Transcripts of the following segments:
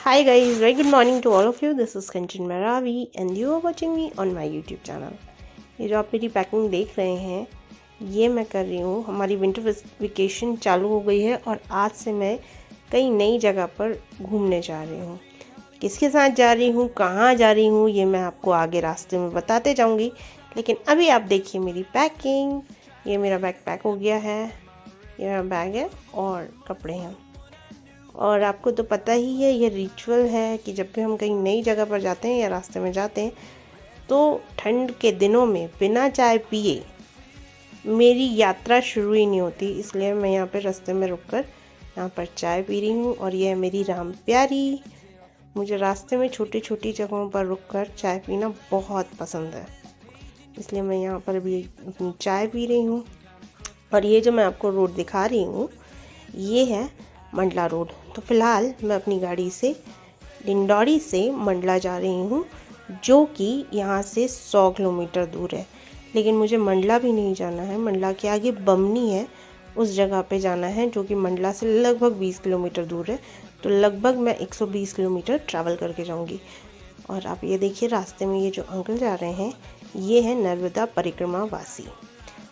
Hi guys, very good morning to all of you. This is Kanchan Maravi and you are watching me on my YouTube channel. ये जो आप मेरी packing देख रहे हैं ये मैं कर रही हूँ। हमारी विंटर वेकेशन चालू हो गई है और आज से मैं कई नई जगह पर घूमने जा रही हूँ। किसके साथ जा रही हूँ, कहाँ जा रही हूँ, ये मैं आपको आगे रास्ते में बताते जाऊँगी। लेकिन अभी आप देखिए मेरी पैकिंग। ये मेरा बैग पैक हो गया है, ये मेरा बैग है और कपड़े हैं। और आपको तो पता ही है ये रिचुअल है कि जब भी हम कहीं नई जगह पर जाते हैं या रास्ते में जाते हैं तो ठंड के दिनों में बिना चाय पिए मेरी यात्रा शुरू ही नहीं होती। इसलिए मैं यहाँ पे रास्ते में रुककर यहाँ पर चाय पी रही हूँ और ये है मेरी राम प्यारी। मुझे रास्ते में छोटी छोटी जगहों पर रुककर चाय पीना बहुत पसंद है, इसलिए मैं यहाँ पर भी अपनी चाय पी रही हूँ। और ये जो मैं आपको रोड दिखा रही हूँ ये है मंडला रोड। तो फ़िलहाल मैं अपनी गाड़ी से डिंडौरी से मंडला जा रही हूँ, जो कि यहाँ से 100 किलोमीटर दूर है। लेकिन मुझे मंडला भी नहीं जाना है, मंडला के आगे बमनी है, उस जगह पे जाना है जो कि मंडला से लगभग 20 किलोमीटर दूर है। तो लगभग मैं 120 किलोमीटर ट्रैवल करके जाऊँगी। और आप ये देखिए रास्ते में ये जो अंकल जा रहे हैं ये है नर्मदा परिक्रमा वासी।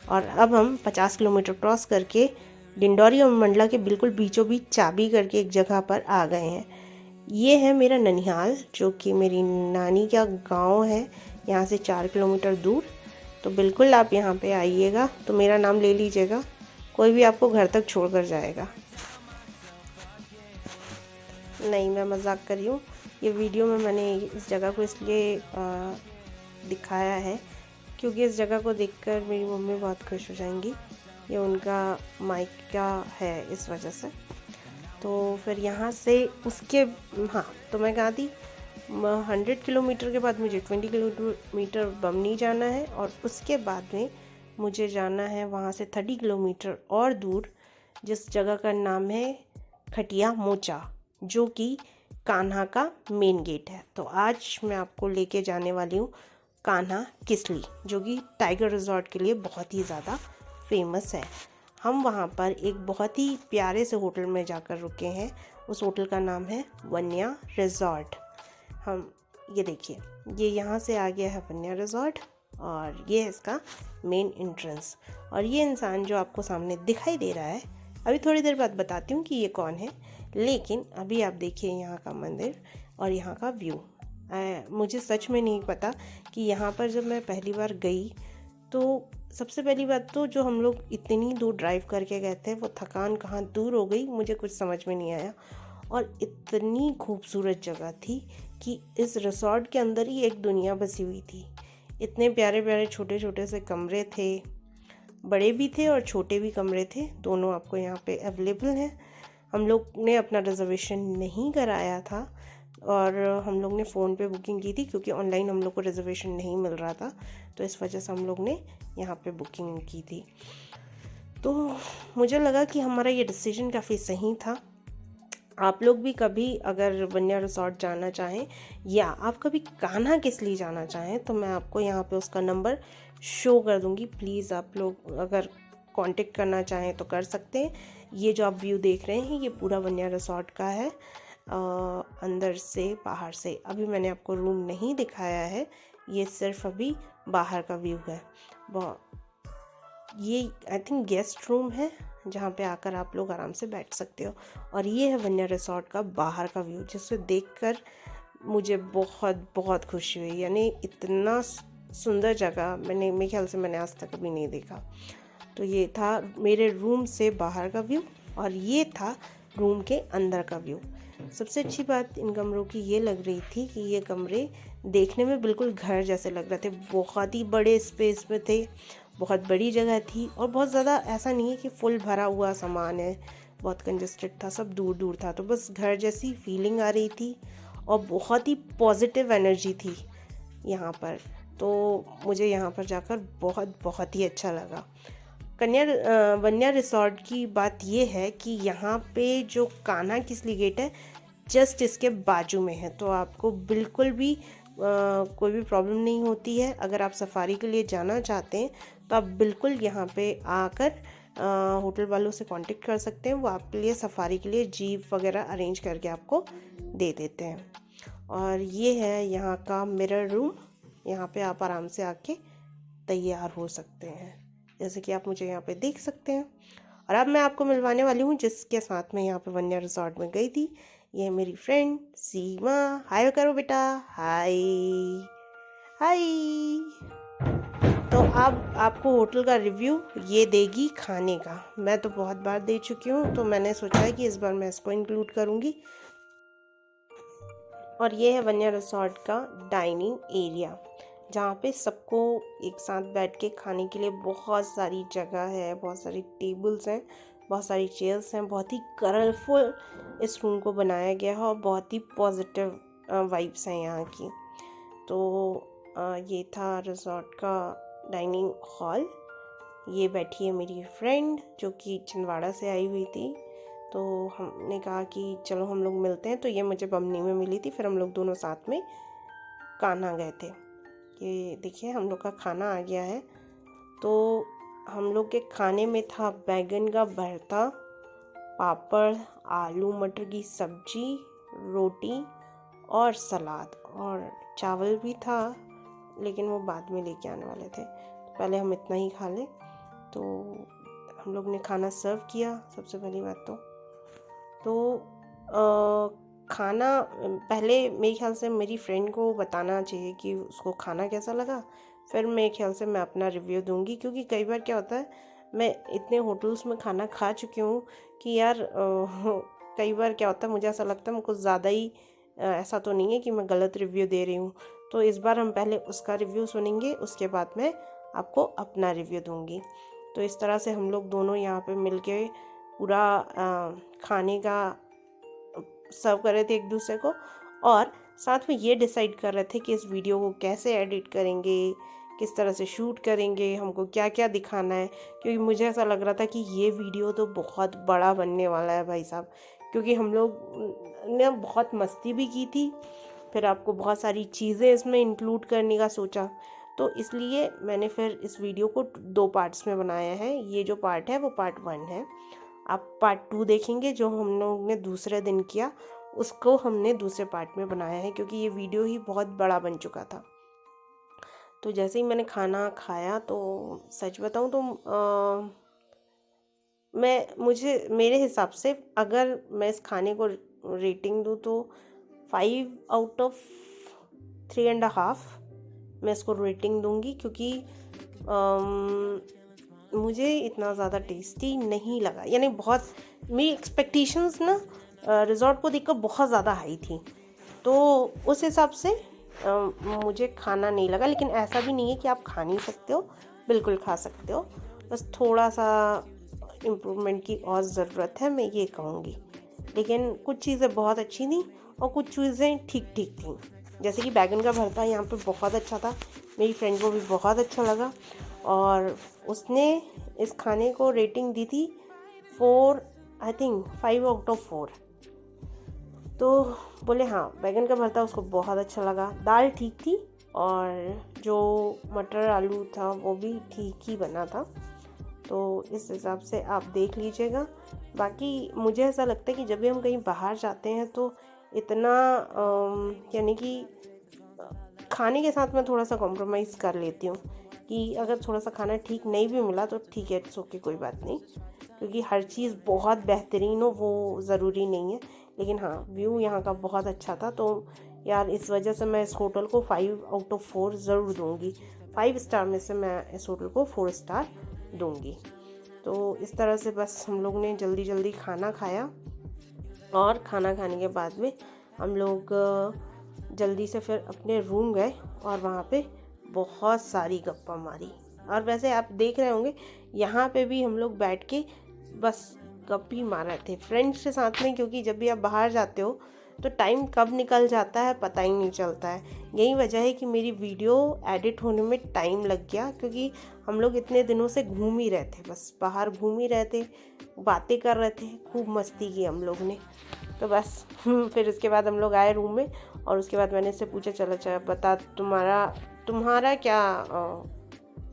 और अब हम 50 किलोमीटर क्रॉस करके डिंडौरी और मंडला के बिल्कुल बीचों बीच चाबी करके एक जगह पर आ गए हैं। ये है मेरा ननिहाल, जो कि मेरी नानी का गांव है, यहाँ से 4 किलोमीटर दूर। तो बिल्कुल आप यहाँ पे आइएगा तो मेरा नाम ले लीजिएगा, कोई भी आपको घर तक छोड़ कर जाएगा। नहीं, मैं मजाक कर रही हूँ। ये वीडियो में मैंने इस जगह को इसलिए दिखाया है क्योंकि इस जगह को देखकर मेरी मम्मी बहुत खुश हो जाएंगी। ये उनका मायका है, इस वजह से। तो फिर यहाँ से उसके हाँ, तो मैं कहा थी 100 किलोमीटर के बाद मुझे 20 किलोमीटर बमनी जाना है और उसके बाद में मुझे जाना है वहाँ से 30 किलोमीटर और दूर, जिस जगह का नाम है खटिया मोचा, जो कि कान्हा का मेन गेट है। तो आज मैं आपको लेके जाने वाली हूँ कान्हा किसली, जो कि टाइगर रिजॉर्ट के लिए बहुत ही ज़्यादा फेमस है। हम वहाँ पर एक बहुत ही प्यारे से होटल में जाकर रुके हैं। उस होटल का नाम है वन्या रिजॉर्ट। हम ये देखिए, ये यहाँ से आ गया है वन्या रिजॉर्ट और ये है इसका मेन एंट्रेंस। और ये इंसान जो आपको सामने दिखाई दे रहा है, अभी थोड़ी देर बाद बताती हूँ कि ये कौन है। लेकिन अभी आप देखिए यहाँ का मंदिर और यहाँ का व्यू। मुझे सच में नहीं पता कि यहाँ पर जब मैं पहली बार गई तो सबसे पहली बात तो जो हम लोग इतनी दूर ड्राइव करके गए थे वो थकान कहाँ दूर हो गई, मुझे कुछ समझ में नहीं आया। और इतनी खूबसूरत जगह थी कि इस रिसॉर्ट के अंदर ही एक दुनिया बसी हुई थी। इतने प्यारे प्यारे छोटे छोटे से कमरे थे, बड़े भी थे और छोटे भी कमरे थे, दोनों आपको यहाँ पे अवेलेबल हैं। हम लोग ने अपना रिजर्वेशन नहीं कराया था और हम लोग ने फ़ोन पे बुकिंग की थी क्योंकि ऑनलाइन हम लोग को रिजर्वेशन नहीं मिल रहा था, तो इस वजह से हम लोग ने यहाँ पे बुकिंग की थी। तो मुझे लगा कि हमारा ये डिसीजन काफ़ी सही था। आप लोग भी कभी अगर वन्या रिसॉर्ट जाना चाहें या आप कभी कान्हा किसली जाना चाहें तो मैं आपको यहाँ पे उसका नंबर शो कर दूँगी। प्लीज़ आप लोग अगर कांटेक्ट करना चाहें तो कर सकते हैं। ये जो आप व्यू देख रहे हैं ये पूरा वन्या रिसॉर्ट का है, अंदर से बाहर से। अभी मैंने आपको रूम नहीं दिखाया है, ये सिर्फ अभी बाहर का व्यू है। ये आई थिंक गेस्ट रूम है जहाँ पे आकर आप लोग आराम से बैठ सकते हो। और ये है वन्या रिसॉर्ट का बाहर का व्यू, जिसे देखकर मुझे बहुत बहुत खुशी हुई। यानी इतना सुंदर जगह मेरे ख्याल से मैंने आज तक कभी नहीं देखा। तो ये था मेरे रूम से बाहर का व्यू और ये था रूम के अंदर का व्यू। सबसे अच्छी बात इन कमरों की ये लग रही थी कि ये कमरे देखने में बिल्कुल घर जैसे लग रहे थे। बहुत ही बड़े स्पेस में थे, बहुत बड़ी जगह थी और बहुत ज़्यादा ऐसा नहीं है कि फुल भरा हुआ सामान है, बहुत कंजेस्टेड था, सब दूर दूर था। तो बस घर जैसी फीलिंग आ रही थी और बहुत ही पॉजिटिव एनर्जी थी यहाँ पर। तो मुझे यहाँ पर जाकर बहुत बहुत ही अच्छा लगा। वन्या रिसॉर्ट की बात ये है कि यहाँ पे जो कान्हा किसली गेट है जस्ट इसके बाजू में है, तो आपको बिल्कुल भी कोई भी प्रॉब्लम नहीं होती है। अगर आप सफारी के लिए जाना चाहते हैं तो आप बिल्कुल यहाँ पे आकर होटल वालों से कांटेक्ट कर सकते हैं, वो आपके लिए सफारी के लिए जीप वगैरह अरेंज करके आपको दे देते हैं। और ये है यहाँ का मिरर रूम, यहाँ पे आप आराम से आके तैयार हो सकते हैं, जैसे कि आप मुझे यहाँ पे देख सकते हैं। और अब मैं आपको मिलवाने वाली हूँ जिसके साथ मैं यहाँ पे वन्या रिजॉर्ट में गई थी। ये है मेरी फ्रेंड सीमा। हाय करो बेटा, हाय हाय। तो अब आपको होटल का रिव्यू ये देगी खाने का। मैं तो बहुत बार दे चुकी हूँ, तो मैंने सोचा है कि इस बार मैं इसको इंक्लूड करूँगी। और ये है वन्या रिसॉर्ट का डाइनिंग एरिया, जहाँ पे सबको एक साथ बैठ के खाने के लिए बहुत सारी जगह है, बहुत सारी टेबल्स हैं, बहुत सारी चेयर्स हैं। बहुत ही कलरफुल इस रूम को बनाया गया है और बहुत ही पॉजिटिव वाइब्स हैं यहाँ की। तो ये था रिसॉर्ट का डाइनिंग हॉल। ये बैठी है मेरी फ्रेंड जो कि छिंदवाड़ा से आई हुई थी, तो हमने कहा कि चलो हम लोग मिलते हैं। तो ये मुझे बमनी में मिली थी, फिर हम लोग दोनों साथ में कान्हा गए थे। ये देखिए हम लोग का खाना आ गया है। तो हम लोग के खाने में था बैगन का भरता, पापड़, आलू मटर की सब्जी, रोटी और सलाद, और चावल भी था, लेकिन वो बाद में लेके आने वाले थे। पहले हम इतना ही खा लें। तो हम लोग ने खाना सर्व किया। सबसे पहली बात तो खाना पहले मेरे ख्याल से मेरी फ्रेंड को बताना चाहिए कि उसको खाना कैसा लगा, फिर मेरे ख्याल से मैं अपना रिव्यू दूंगी। क्योंकि कई बार क्या होता है, मैं इतने होटल्स में खाना खा चुकी हूँ कि यार कई बार क्या होता है, मुझे ऐसा लगता है मुझको ज़्यादा ही ऐसा तो नहीं है कि मैं गलत रिव्यू दे रही हूँ। तो इस बार हम पहले उसका रिव्यू सुनेंगे, उसके बाद मैं आपको अपना रिव्यू दूंगी। तो इस तरह से हम लोग दोनों यहाँ पे मिलके पूरा खाने का सर्व कर रहे थे एक दूसरे को, और साथ में ये डिसाइड कर रहे थे कि इस वीडियो को कैसे एडिट करेंगे, किस तरह से शूट करेंगे, हमको क्या क्या दिखाना है। क्योंकि मुझे ऐसा लग रहा था कि ये वीडियो तो बहुत बड़ा बनने वाला है भाई साहब, क्योंकि हम लोग ने बहुत मस्ती भी की थी, फिर आपको बहुत सारी चीज़ें इसमें इंक्लूड करने का सोचा। तो इसलिए मैंने फिर इस वीडियो को 2 पार्ट्स में बनाया है। ये जो पार्ट है वो पार्ट 1 है। आप पार्ट 2 देखेंगे, जो हम लोग ने दूसरे दिन किया उसको हमने दूसरे पार्ट में बनाया है, क्योंकि ये वीडियो ही बहुत बड़ा बन चुका था। तो जैसे ही मैंने खाना खाया, तो सच बताऊं तो मेरे हिसाब से अगर मैं इस खाने को रेटिंग दूं तो 5 आउट ऑफ 3.5 मैं इसको रेटिंग दूंगी। क्योंकि मुझे इतना ज़्यादा टेस्टी नहीं लगा, यानी बहुत मेरी एक्सपेक्टेशंस ना रिज़ॉर्ट को देखकर बहुत ज़्यादा हाई थी, तो उस हिसाब से मुझे खाना नहीं लगा। लेकिन ऐसा भी नहीं है कि आप खा नहीं सकते हो, बिल्कुल खा सकते हो, बस थोड़ा सा इम्प्रूवमेंट की और ज़रूरत है, मैं ये कहूँगी। लेकिन कुछ चीज़ें बहुत अच्छी थी और कुछ चीज़ें ठीक ठीक थी। जैसे कि बैगन का भरता यहाँ पे बहुत अच्छा था, मेरी फ्रेंड को भी बहुत अच्छा लगा, और उसने इस खाने को रेटिंग दी थी 4, आई थिंक 5 आउट ऑफ 4। तो बोले हाँ बैगन का भरता उसको बहुत अच्छा लगा। दाल ठीक थी, और जो मटर आलू था वो भी ठीक ही बना था। तो इस हिसाब से आप देख लीजिएगा। बाकी मुझे ऐसा लगता है कि जब भी हम कहीं बाहर जाते हैं तो इतना यानी कि खाने के साथ मैं थोड़ा सा कॉम्प्रोमाइज़ कर लेती हूँ कि अगर थोड़ा सा खाना ठीक नहीं भी मिला तो ठीक है, इट्स ओके, कोई बात नहीं। क्योंकि हर चीज़ बहुत बेहतरीन हो वो ज़रूरी नहीं है। लेकिन हाँ, व्यू यहाँ का बहुत अच्छा था, तो यार इस वजह से मैं इस होटल को 5 आउट ऑफ 4 ज़रूर दूँगी। 5 स्टार में से मैं इस होटल को 4 स्टार दूँगी। तो इस तरह से बस हम लोग ने जल्दी जल्दी खाना खाया, और खाना खाने के बाद में हम लोग जल्दी से फिर अपने रूम गए, और वहाँ पे बहुत सारी गप्पा मारी। और वैसे आप देख रहे होंगे यहाँ पे भी हम लोग बैठ के बस गप्पी मार रहे थे फ्रेंड्स के साथ में। क्योंकि जब भी आप बाहर जाते हो तो टाइम कब निकल जाता है पता ही नहीं चलता है। यही वजह है कि मेरी वीडियो एडिट होने में टाइम लग गया, क्योंकि हम लोग इतने दिनों से घूम ही रहे थे, बस बाहर घूम ही रहे थे, बातें कर रहे थे, खूब मस्ती की हम लोग ने। तो बस फिर उसके बाद हम लोग आए रूम में, और उसके बाद मैंने इससे पूछा चला बता तुम्हारा क्या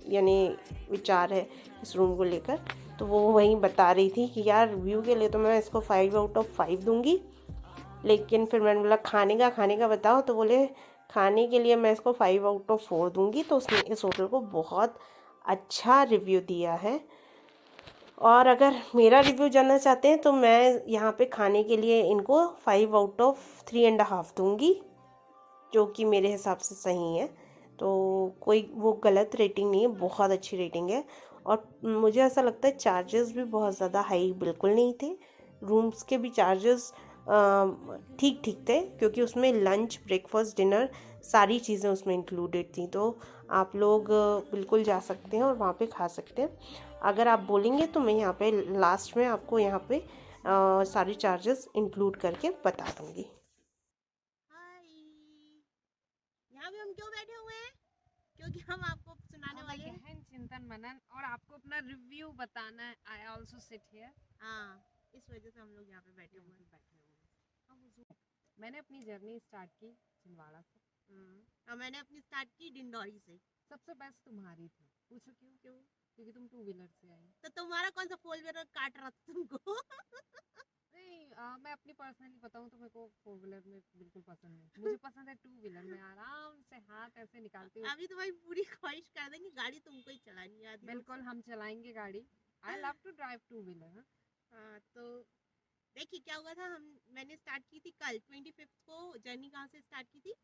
यानी विचार है इस रूम को लेकर। तो वो वहीं बता रही थी कि यार व्यू के लिए तो मैं इसको 5/5 दूंगी, लेकिन फिर मैंने बोला खाने का बताओ, तो बोले खाने के लिए मैं इसको 5/4 दूंगी। तो उसने इस होटल को बहुत अच्छा रिव्यू दिया है। और अगर मेरा रिव्यू जानना चाहते हैं तो मैं यहाँ पे खाने के लिए इनको 5/3.5 दूंगी, जो कि मेरे हिसाब से सही है। तो कोई वो गलत रेटिंग नहीं है, बहुत अच्छी रेटिंग है। और मुझे ऐसा लगता है चार्जेस भी बहुत ज़्यादा हाई बिल्कुल नहीं थे। रूम्स के भी चार्जेस ठीक ठीक थे, क्योंकि उसमें लंच ब्रेकफास्ट डिनर सारी चीज़ें उसमें इंक्लूडेड थी। तो आप लोग बिल्कुल जा सकते हैं और वहाँ पे खा सकते हैं। अगर आप बोलेंगे तो मैं यहाँ पे लास्ट में आपको यहाँ पे सारी चार्जेस इंक्लूड करके बता दूँगी। यहाँ भी हम क्यों बैठे हुए हैं? क्योंकि हम आपको सुनाने वाले हैं गहन चिंतन मनन और आपको अपना रिव्यू बताना है। I also sit here. हाँ, इस वजह से हम लोग यहाँ पे बैठे हुए हैं। मैंने अपनी जर्नी स्टार्ट की छिंदवाड़ा से। और मैंने अपनी स्टार्ट की डिंडोरी से। सबसे बेस्ट तुम्हारी थी। पूछो क्यों? क्योंकि तुम 2 व्हीलर से आई। तो तुम्हारा कौन सा 4 व्हीलर काट रहा था तुमको? नहीं, मैं अपनी पर्सनली बताऊं तो मेरे को 4 व्हीलर में बिल्कुल पसंद नहीं। मुझे पसंद है 2 व्हीलर में आराम से हाथ ऐसे निकालते हुए। अभी तुम्हारी पूरी ख्वाहिश कर देंगे, गाड़ी तुमको ही चलानी आती है। बिल्कुल हम चलाएंगे गाड़ी। I love to drive 2 wheeler. हाँ, तो देखिए क्या हुआ था। मैंने स्टार्ट की थी कल 25 को। जर्नी कहाँ से स्टार्ट की थी?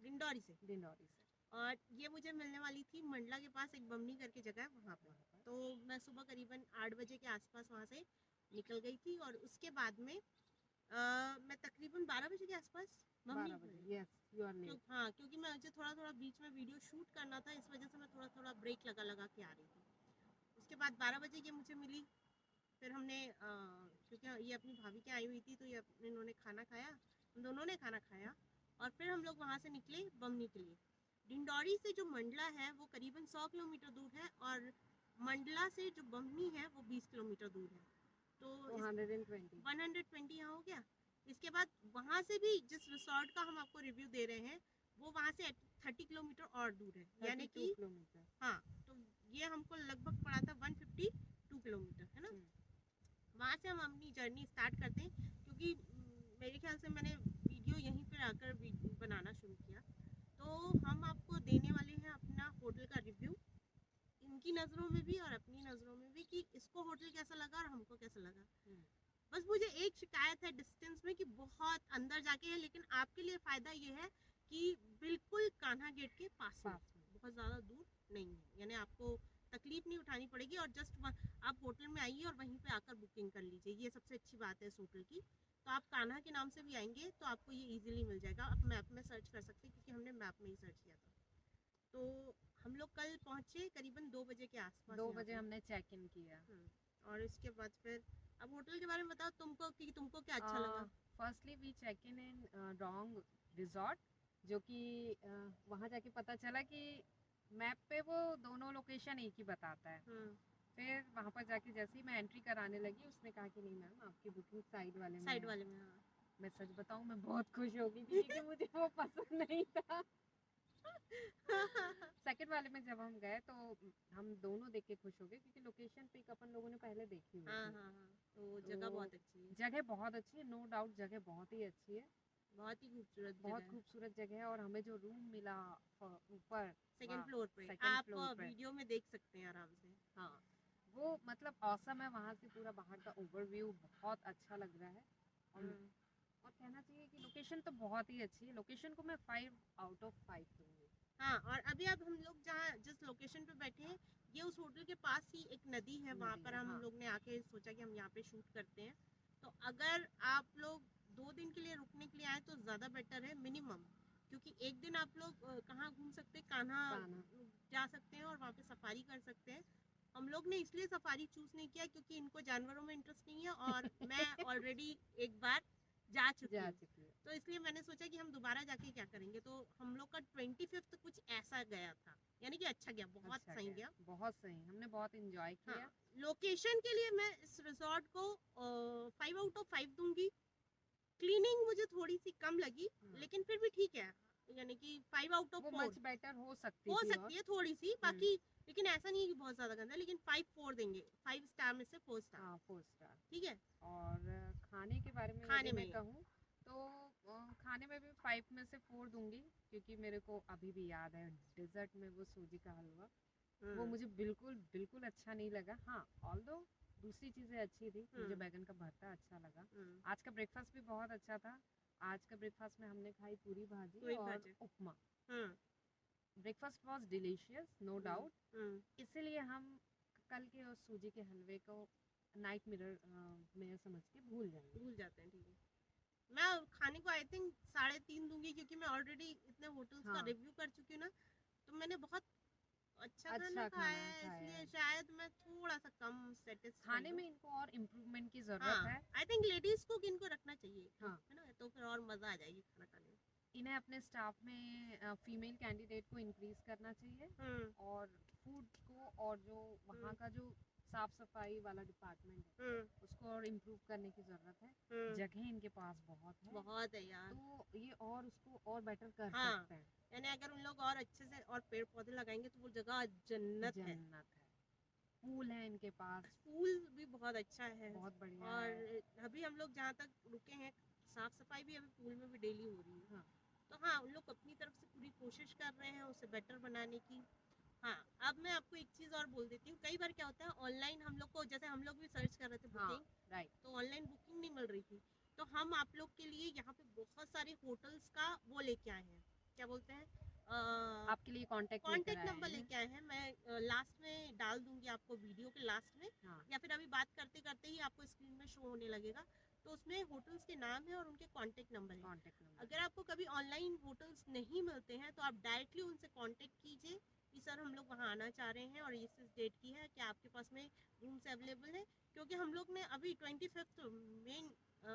डिंडोरी से। और ये मुझे मिलने वाली थी मंडला के पास, एक बमनी करके जगह है वहाँ पे। तो मैं सुबह करीबन 8 बजे के आसपास वहाँ से निकल गई थी। और उसके बाद में मैं तकरीबन 12 बजे के आसपास हाँ, क्योंकि मैं मुझे थोड़ा थोड़ा बीच में वीडियो शूट करना था, इस वजह से मैं थोड़ा थोड़ा ब्रेक लगा के आ रही थी। उसके बाद 12 बजे ये मुझे मिली। फिर हमने क्योंकि ये अपनी भाभी के आई हुई थी, तो ये इन्होंने खाना खाया, हम दोनों ने खाना खाया। और फिर हम लोग वहाँ से निकले बमनी के लिए। डिंडोरी से जो मंडला है वो करीबन 100 किलोमीटर दूर है, और मंडला से जो बमनी है वो 20 किलोमीटर दूर है। तो 120 यहाँ हो गया। इसके बाद वहाँ से भी जिस रिसोर्ट का हम आपको रिव्यू दे रहे हैं, वो वहाँ से 30 किलोमीटर और दूर है, यानी कि हाँ, तो ये हमको लगभग पड़ा था 152 किलोमीटर, है ना। वहाँ से हम अपनी जर्नी स्टार्ट करते हैं, क्योंकि मेरे ख्याल से मैंने वीडियो यहीं पर आकर बनाना शुरू किया। तो हम आपको देने वाले हैं अपना होटल का रिव्यू, इनकी नज़रों में भी और अपनी नज़रों में भी, कि इसको होटल कैसा लगा और हमको कैसा लगा। बस मुझे एक शिकायत है डिस्टेंस में, कि बहुत अंदर जाके है, लेकिन आपके लिए फ़ायदा ये है कि बिल्कुल कान्हा गेट के पास में, बहुत ज़्यादा दूर नहीं है, यानी आपको तकलीफ नहीं उठानी पड़ेगी। और जस्ट आप होटल में आइए और वहीं पे आकर बुकिंग कर लीजिए, ये सबसे अच्छी बात है इस होटल की। तो आप कान्हा के नाम से भी आएंगे तो आपको ये इजीली मिल जाएगा, आप मैप में सर्च कर सकते हैं, क्योंकि हमने मैप में ही सर्च किया था। तो हम लोग कल पहुँचे करीबन 2 बजे के आसपास। 2 बजे हमने चेक इन किया। और इसके बाद फिर अब होटल के बारे में बताओ, तुमको क्या अच्छा लगा? Firstly we check in Dong resort, जो कि वहाँ जाके पता चला कि मैप पे वो दोनों लोकेशन एक ही बताता है। फिर वहाँ पर जाके जैसे ही मैं एंट्री कराने लगी, उसने कहा कि नहीं मैम आपकी बुकिंग साइड वाले में। हाँ। मैं सच बताऊँ मैं बहुत खुश हो गई थी कि मुझे वो पसंद नहीं था। सेकंड वाले में जब हम गए तो हम दोनों देख के खुश हो गए, क्योंकि लोकेशन पिक अपन लोगों ने पहले देखी हुई थी। तो जगह बहुत अच्छी है। जगह बहुत अच्छी है, नो डाउट जगह बहुत ही अच्छी है, बहुत ही खूबसूरत जगह है। और हमें जो रूम मिला ऊपर सेकंड फ्लोर पे, आप वीडियो में देख सकते हैं आराम से। हाँ, वो मतलब औसम है। वहाँ से पूरा बाहर का ओवरव्यू बहुत अच्छा लग रहा है। और कहना चाहिए कि लोकेशन तो बहुत ही अच्छी है। लोकेशन को मैं 5/5 दूंगी। हाँ, और अभी अब हम लोग जिस लोकेशन पे बैठे हैं, ये उस होटल के पास ही एक नदी है, वहाँ पर हम लोग ने आके सोचा कि हम यहाँ पे शूट करते हैं। तो अगर आप लोग 2 दिन के लिए रुकने के लिए आए तो ज़्यादा बेटर है मिनिमम, क्योंकि एक दिन आप लोग कहाँ घूम सकते हैं, कान्हा जा सकते हैं और वहाँ पे सफारी कर सकते हैं। हम लोग ने इसलिए सफारी चूज नहीं किया क्योंकि इनको जानवरों में इंटरेस्ट नहीं है, और मैं ऑलरेडी एक बार जा चुकी हूँ, तो इसलिए मैंने सोचा कि हम दोबारा जाके क्या करेंगे। तो हम लोग का 25 कुछ ऐसा गया था, यानी कि अच्छा गया, बहुत सही गया, बहुत सही, हमने बहुत एंजॉय किया। हाँ, लोकेशन के लिए मैं इस रिजॉर्ट को 5/5 दूंगी। क्लीनिंग मुझे थोड़ी सी कम लगी, लेकिन फिर भी ठीक है, यानी कि 5 आउट ऑफ वो 4 मच बेटर हो सकती हो थी सकती है थोड़ी सी, बाकी लेकिन ऐसा नहीं है कि बहुत ज्यादा गंदा, लेकिन 5-4 देंगे, 5 स्टार में से 4 स्टार। हाँ 4 स्टार। ठीक है। और खाने के बारे में खाने यदि मैं में कहूँ तो खाने में भी 5 में से 4 दूंगी, क्योंकि मेरे को अभी भी याद है डेजर्ट में वो सूजी का हलवा, वो मुझे बिल्कुल बिल्कुल अच्छा नहीं लगा। हाँ ऑल्दो दूसरी चीज़ें अच्छी थी, मुझे बैगन का भरता अच्छा लगा। आज का ब्रेकफास्ट भी बहुत अच्छा था। आज का ब्रेकफास्ट में हमने खाई पूरी भाजी और upma. Breakfast was delicious no doubt, इसीलिए हम कल के उस सूजी के हलवे को नाइट मिरर में समझ के भूल जाते हैं। ठीक है, मैं खाने को आई थिंक 3.5 दूंगी, क्योंकि मैं ऑलरेडी इतने होटल्स का रिव्यू कर चुकी हूँ ना, तो मैंने बहुत अच्छा खाना खाया है, इसलिए शायद मैं थोड़ा सा कम सेटिस्फाइड खाने में इनको और इम्प्रूवमेंट की जरूरत है। आई थिंक लेडीज को इनको रखना चाहिए, है ना, तो फिर और मजा आ जाएगी खाना खाने में। इन्हें अपने स्टाफ में फीमेल कैंडिडेट को इंक्रीज करना चाहिए, और फूड को और जो वहाँ का जो साफ सफाई वाला डिपार्टमेंट है उसको और इम्प्रूव करने की जरूरत है। जगह इनके पास बहुत है यार, तो ये और उसको और बेटर कर सकते हैं। यानी अगर उन लोग और अच्छे से और पेड़ पौधे लगाएंगे तो वो जगह जन्नत है। पूल है इनके पास, पूल भी बहुत अच्छा है, बहुत बढ़िया और है। अभी हम लोग जहाँ तक रुके हैं साफ सफाई भी अभी पूल में भी डेली हो रही है। तो हाँ, उन लोग अपनी तरफ से पूरी कोशिश कर रहे हैं उसे बेटर बनाने की। हाँ, अब मैं आपको एक चीज़ और बोल देती हूँ, कई बार क्या होता है ऑनलाइन हम लोग को, जैसे हम लोग भी सर्च कर रहे थे बुकिंग, तो ऑनलाइन बुकिंग नहीं मिल रही थी, तो हम आप लोग के लिए यहाँ पे बहुत सारे होटल्स का वो लेके आए हैं, क्या बोलते हैं, आपके लिए कांटेक्ट नंबर लेके आए हैं। मैं लास्ट में डाल दूंगी आपको, वीडियो के लास्ट में, या फिर अभी बात करते करते ही आपको स्क्रीन में शो होने लगेगा, तो उसमें होटल्स के नाम है और उनके कांटेक्ट नंबर है। अगर आपको कभी ऑनलाइन होटल्स नहीं मिलते हैं तो आप डायरेक्टली उनसे कांटेक्ट कीजिए कि सर हम लोग वहाँ आना चाह रहे हैं और इस डेट की है, क्या आपके पास में रूम्स अवेलेबल है, क्योंकि हम लोग ने अभी 25 मेन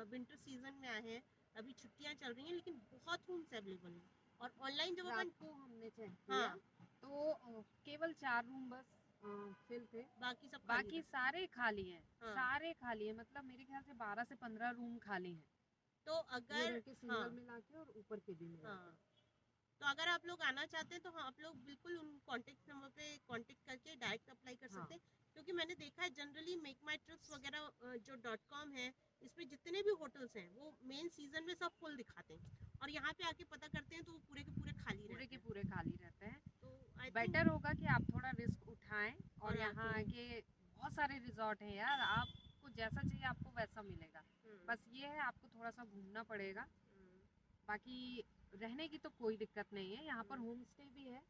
विंटर सीजन में आए हैं, अभी छुट्टियाँ चल रही हैं, लेकिन बहुत रूम्स अवेलेबल हैं। और ऑनलाइन जब अपन को हमने चेक किया तो केवल 4 रूम बस फिल थे, बाकी सारे खाली हैं। सारे खाली हैं, मतलब मेरे ख्याल से 12 से 15 रूम खाली हैं। तो अगर सिंगल मिला के और ऊपर के भी मिला के, तो अगर आप लोग आना चाहते हैं तो हाँ, आप लोग बिल्कुल उन कॉन्टेक्ट नंबर पे कॉन्टेक्ट करके डायरेक्ट अप्लाई कर सकते हैं, क्योंकि मैंने देखा है जनरली मेक माई ट्रिप्स वगैरह जो .com है, इसमें जितने भी होटल्स हैं वो मेन सीजन में सब फुल दिखाते हैं, और यहाँ पे आके पता करते हैं तो वो पूरे के पूरे खाली रहते हैं। तो बेटर होगा कि आप थोड़ा रिस्क उठाएं और यहाँ आके बहुत सारे रिजॉर्ट हैं यार, आपको जैसा चाहिए आपको वैसा मिलेगा, बस ये है आपको थोड़ा सा घूमना पड़ेगा। बाकी रहने की तो कोई दिक्कत नहीं है, यहाँ पर होम स्टे भी है,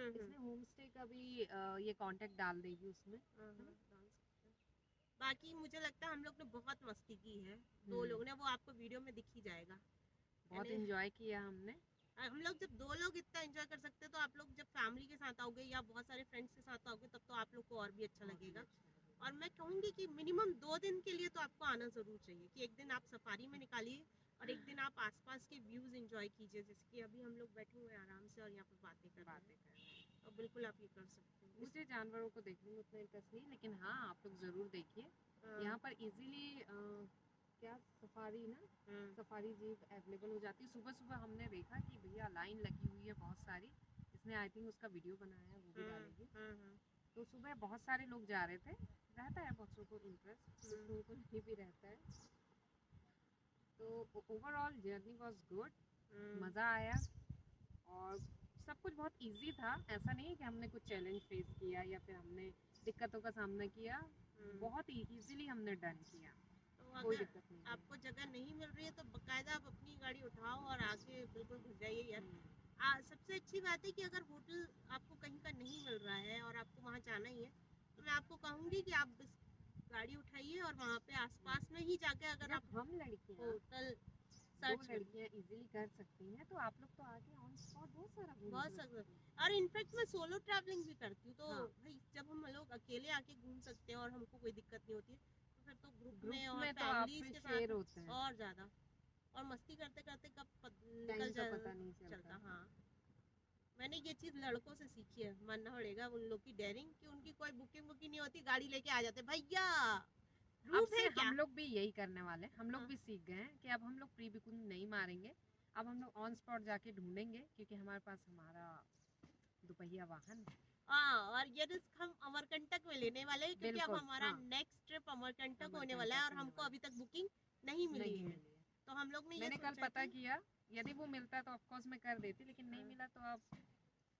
इसमें होम स्टे का भी ये कांटेक्ट डाल देगी उसमें। बाकी मुझे लगता है हम लोग ने बहुत मस्ती की है, 2 लोग ने, वो आपको वीडियो में दिख ही जाएगा, बहुत एंजॉय किया हमने। हम लोग जब 2 लोग इतना एंजॉय कर सकते हैं तो आप लोग जब फैमिली के साथ आओगे या बहुत सारे फ्रेंड्स के साथ आओगे तब तो आप लोग को और भी अच्छा लगेगा। और मैं कहूँगी कि मिनिमम 2 दिन के लिए तो आपको आना ज़रूर चाहिए, कि एक दिन आप सफारी में निकालिए और एक दिन आप आसपास के व्यूज़ एंजॉय कीजिए, जैसे कि अभी हम लोग बैठे हुए हैं आराम से और यहाँ पर बातें कर रहे हैं, तो बिल्कुल आप ये कर सकते हैं। मुझे जानवरों को देखने में उतना इंटरेस्ट नहीं, लेकिन हाँ आप लोग ज़रूर देखिए, यहाँ पर इजीली क्या सफारी सफारी जीप अवेलेबल हो जाती है। सुबह सुबह हमने देखा कि भैया लाइन लगी हुई है बहुत सारी, इसने आई थिंक उसका वीडियो बनाया है, वो भी डालेगी। तो सुबह बहुत सारे लोग जा रहे थे, रहता है बच्चों को इंटरेस्ट, कुछ लोगों को नहीं भी रहता है। तो ओवरऑल जर्नी वाज गुड, मज़ा आया और सब कुछ बहुत इजी था, ऐसा नहीं है कि हमने कुछ चैलेंज फेस किया या फिर हमने दिक्कतों का सामना किया, बहुत इजीली हमने डन किया, कोई दिक्कत नहीं। आपको जगह नहीं मिल रही है तो बकायदा आप अपनी गाड़ी उठाओ और आके बिल्कुल घुस जाइए यार। सबसे अच्छी बात है कि अगर होटल आपको कहीं का नहीं मिल रहा है और आपको वहाँ जाना ही है, तो मैं आपको कहूँगी कि आप गाड़ी उठाइए और वहाँ पे आसपास में ही जाके, अगर आप हम लड़कियाँ होटल सर्च लड़कियाँ इजीली कर सकती हैं, तो आप लोग तो आगे ऑन स्पॉट बहुत सारा और इनफैक्ट मैं सोलो ट्रैवलिंग भी करती हूँ, तो भाई जब हम लोग अकेले आके घूम सकते हैं और हमको कोई दिक्कत नहीं होती है, तो फिर तो ग्रुप में और फैमिलीज के साथ और ज़्यादा, और मस्ती करते करते कब निकल पता नहीं चलता। हाँ, मैंने ये चीज़ लड़कों से सीखी है, मानना पड़ेगा उन लोग की डेयरिंग, कि उनकी कोई बुकिंग नहीं होती, गाड़ी लेके आ जाते, भैया अब से हम लोग भी यही करने वाले, हम लोग भी सीख गए हैं कि अब हम लोग प्री बुकिंग नहीं मारेंगे, अब हम लोग ऑन स्पॉट जाके ढूंढेंगे क्योंकि हमारे पास हमारा दुपहिया वाहन है। हाँ, और ये रिस्क हम अमरकंटक में लेने वाले हैं क्योंकि अब बिल्कुल, हमारा हाँ। नेक्स्ट ट्रिप अमरकंटक होने अमरकंटक वाला है और होने हमको वाला अभी तक बुकिंग नहीं मिली नहीं है। मिली है। तो हम लोग ने ये मैंने कल सोचा पता कि किया, यदि वो मिलता तो ऑफकोर्स मैं कर देती, लेकिन नहीं हाँ, मिला तो अब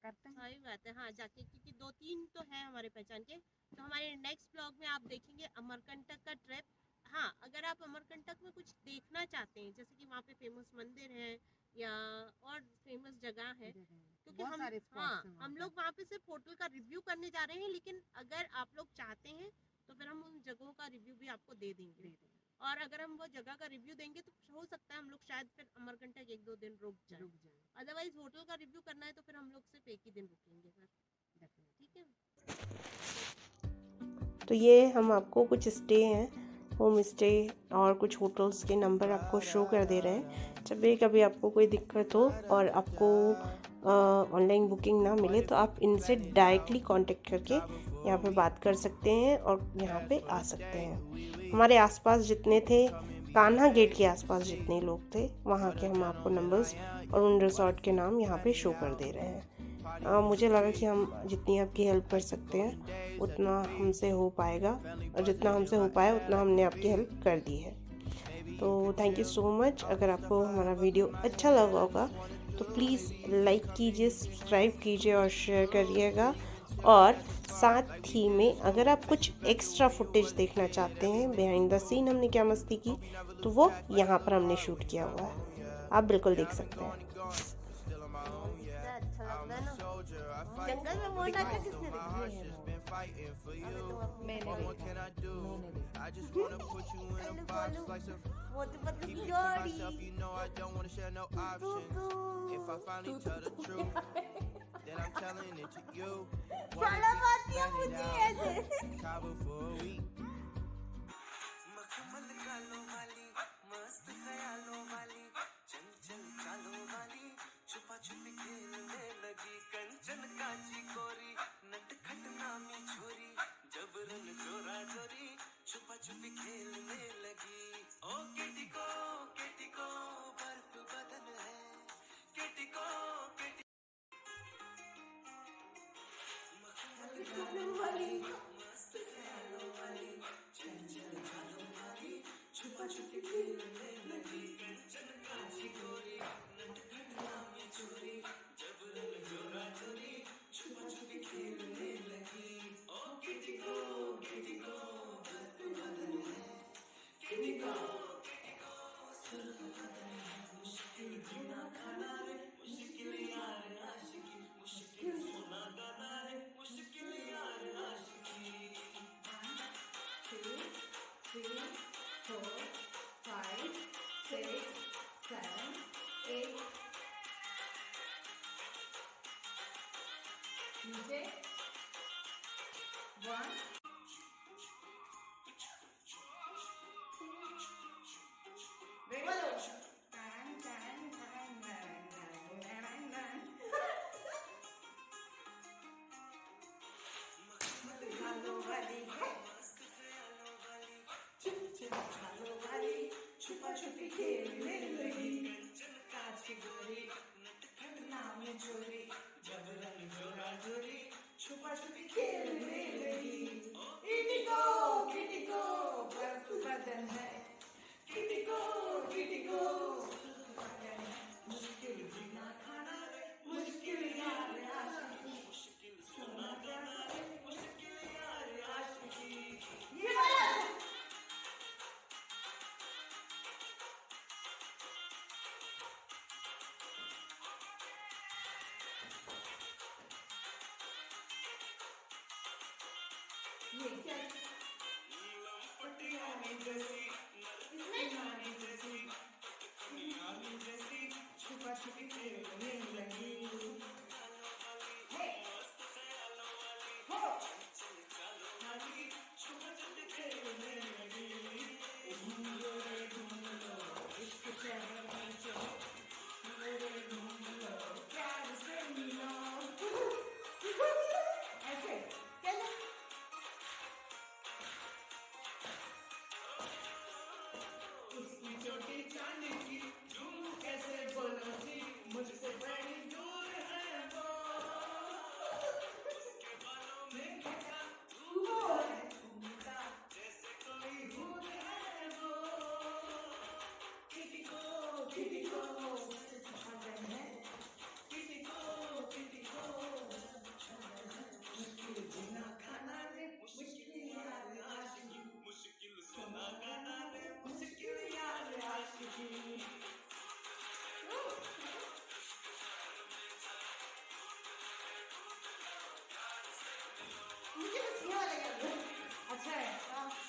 करते हैं। सही बात है। हाँ, जाके क्योंकि 2-3 तो है हमारे पहचान के, तो हमारे नेक्स्ट ब्लॉग में आप देखेंगे अमरकंटक का ट्रिप। हाँ, अगर आप अमरकंटक में कुछ देखना चाहते हैं, जैसे कि वहाँ पे फेमस मंदिर है या और फेमस जगह है, क्योंकि बहुत हम सारे हाँ स्पॉट्स हैं वहाँ हम पे। लोग वहाँ पे सिर्फ होटल का रिव्यू करने जा रहे हैं, लेकिन अगर आप लोग चाहते हैं तो फिर हम उन जगहों का रिव्यू भी आपको दे देंगे। और अगर हम वो जगह का रिव्यू देंगे तो हो सकता है हम लोग शायद फिर अमरकंटक 1-2 दिन रुक जाए। अदरवाइज होटल का रिव्यू करना है तो फिर हम लोग सिर्फ एक ही दिन रुकेंगे फिर। ठीक है। तो ये हम आपको कुछ स्टे हैं, होम स्टे और कुछ होटल्स के नंबर आपको शो कर दे रहे हैं। जब भी कभी आपको कोई दिक्कत हो और आपको ऑनलाइन बुकिंग ना मिले तो आप इनसे डायरेक्टली कांटेक्ट करके यहाँ पे बात कर सकते हैं और यहाँ पे आ सकते हैं। हमारे आसपास जितने थे, कान्हा गेट के आसपास जितने लोग थे, वहाँ के हम आपको नंबर्स और उन रिसोर्ट के नाम यहाँ पे शो कर दे रहे हैं। मुझे लगा कि हम जितनी आपकी हेल्प कर सकते हैं उतना हमसे हो पाएगा, और जितना हमसे हो पाया उतना हमने आपकी हेल्प कर दी है। तो थैंक यू सो मच। अगर आपको हमारा वीडियो अच्छा लगा होगा तो प्लीज़ लाइक कीजिए, सब्सक्राइब कीजिए और शेयर करिएगा। और साथ ही में अगर आप कुछ एक्स्ट्रा फुटेज देखना चाहते हैं, बिहाइंड द सीन हमने क्या मस्ती की, तो वो यहाँ पर हमने शूट किया हुआ है, आप बिल्कुल देख सकते हैं। अच्छा लग रहा है ना। जंगल में मोर नाचा किसने देखा? मैंने मोटू पतलू की जोड़ी। शर्म आती है मुझे ऐसे। अच्छा है